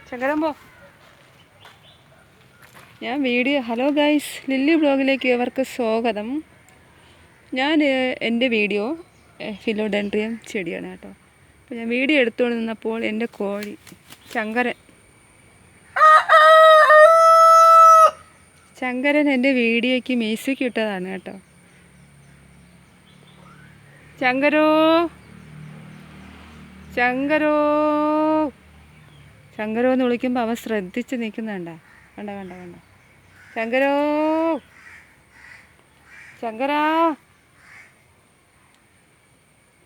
ചങ്കരമ്പോ ഞാൻ video hello guys, lily ബ്ലോഗിലേക്ക് ഏവർക്ക് സ്വാഗതം. ഞാൻ എൻ്റെ വീഡിയോ ഫിലോഡെൻഡ്രിയം ചെടിയാണ് കേട്ടോ. അപ്പോൾ ഞാൻ വീഡിയോ എടുത്തുകൊണ്ട് നിന്നപ്പോൾ എൻ്റെ കോഴി ശങ്കരൻ എൻ്റെ വീഡിയോയ്ക്ക് മ്യൂസിക് ഇട്ടതാണ് കേട്ടോ. ശങ്കരോ ശങ്കരോ ശങ്കരോ എന്ന് വിളിക്കുമ്പോൾ അവൻ ശ്രദ്ധിച്ച് നിൽക്കുന്നുണ്ട. കണ്ട കണ്ട കണ്ട ശങ്കരോ ശങ്കരാ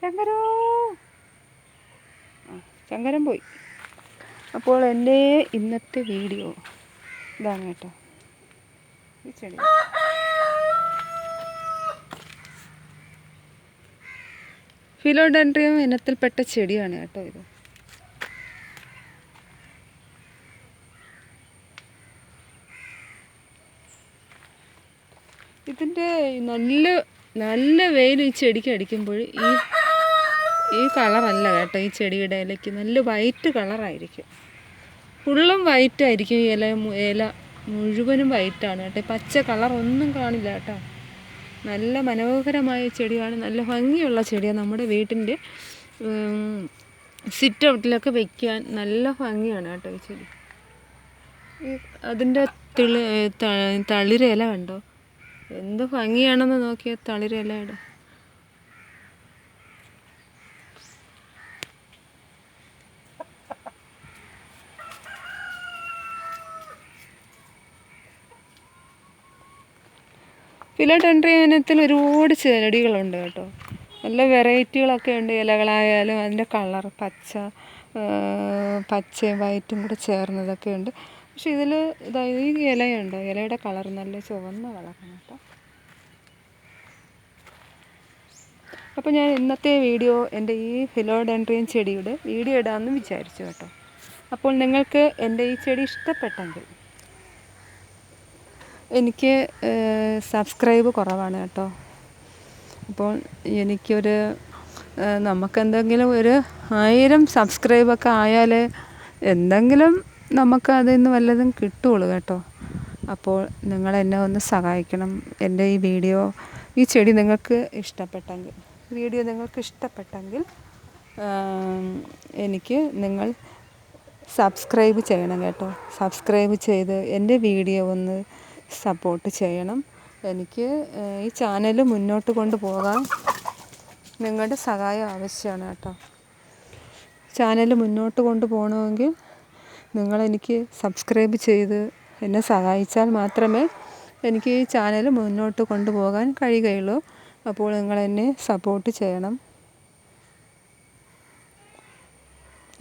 ശങ്കരോ. ശങ്കരൻ പോയി. അപ്പോൾ എൻ്റെ ഇന്നത്തെ വീഡിയോ ഇതാണ് കേട്ടോ. ഈ ചെടി ഫിലോഡെൻഡ്രിയം ഇനത്തിൽപ്പെട്ട ചെടിയാണ് കേട്ടോ ഇത്. ഇതിൻ്റെ നല്ല വെയിൽ ഈ ചെടിക്ക് അടിക്കുമ്പോൾ ഈ കളറല്ല കേട്ടോ. ഈ ചെടിയുടെ ഇലയ്ക്ക് നല്ല വൈറ്റ് കളറായിരിക്കും. ഫുള്ളും വൈറ്റ് ആയിരിക്കും. ഇല മുഴുവനും വൈറ്റാണ് കേട്ടോ. പച്ച കളർ ഒന്നും കാണില്ല കേട്ടോ. നല്ല മനോഹരമായ ചെടിയാണ്, നല്ല ഭംഗിയുള്ള ചെടിയാണ്. നമ്മുടെ വീട്ടിൻ്റെ സിറ്റ് ഔട്ടിലൊക്കെ വയ്ക്കാൻ നല്ല ഭംഗിയാണ് കേട്ടോ ഈ ചെടി. അതിൻ്റെ തളിരില കണ്ടോ, എന്ത് ഭംഗിയാണെന്ന് നോക്കിയാൽ തളിരിലയുടെ. ഫിലോഡെൻഡ്രിയം ഇനത്തിൽ ഒരുപാട് ചെടികളുണ്ട് കേട്ടോ. നല്ല വെറൈറ്റികളൊക്കെ ഉണ്ട്. ഇലകളായാലും അതിൻ്റെ കളർ പച്ചയും വൈറ്റും കൂടെ ചേർന്നതൊക്കെ ഉണ്ട്. പക്ഷെ ഇതിൽ ഈ ഇലയുണ്ടോ, ഇലയുടെ കളർ നല്ല ചുവന്ന കളറാണ് കേട്ടോ. അപ്പോൾ ഞാൻ ഇന്നത്തെ വീഡിയോ എൻ്റെ ഈ ഫിലോഡെൻഡ്രിയം ചെടിയുടെ വീഡിയോ ഇടാമെന്ന് വിചാരിച്ചു കേട്ടോ. അപ്പോൾ നിങ്ങൾക്ക് എൻ്റെ ഈ ചെടി ഇഷ്ടപ്പെട്ടെങ്കിൽ, എനിക്ക് സബ്സ്ക്രൈബ് കുറവാണ് കേട്ടോ. അപ്പോൾ എനിക്കൊരു നമുക്കെന്തെങ്കിലും ഒരു 1000 സബ്സ്ക്രൈബൊക്കെ ആയാൽ എന്തെങ്കിലും നമുക്ക് അതിൽ നിന്ന് വല്ലതും കിട്ടുള്ളൂ കേട്ടോ. അപ്പോൾ നിങ്ങളെന്നെ ഒന്ന് സഹായിക്കണം. എൻ്റെ ഈ ചെടി നിങ്ങൾക്ക് ഇഷ്ടപ്പെട്ടെങ്കിൽ എനിക്ക് നിങ്ങൾ സബ്സ്ക്രൈബ് ചെയ്യണം കേട്ടോ. സബ്സ്ക്രൈബ് ചെയ്ത് എൻ്റെ വീഡിയോ ഒന്ന് സപ്പോർട്ട് ചെയ്യണം. എനിക്ക് ഈ ചാനൽ മുന്നോട്ട് കൊണ്ടുപോകാൻ നിങ്ങളുടെ സഹായം ആവശ്യമാണ് കേട്ടോ. ചാനൽ മുന്നോട്ട് കൊണ്ടുപോകണമെങ്കിൽ നിങ്ങളെനിക്ക് സബ്സ്ക്രൈബ് ചെയ്ത് എന്നെ സഹായിച്ചാൽ മാത്രമേ എനിക്ക് ഈ ചാനൽ മുന്നോട്ട് കൊണ്ടുപോകാൻ കഴിയുകയുള്ളൂ. അപ്പോൾ നിങ്ങളെന്നെ സപ്പോർട്ട് ചെയ്യണം.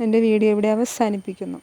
എൻ്റെ വീഡിയോ ഇവിടെ അവസാനിപ്പിക്കുന്നു.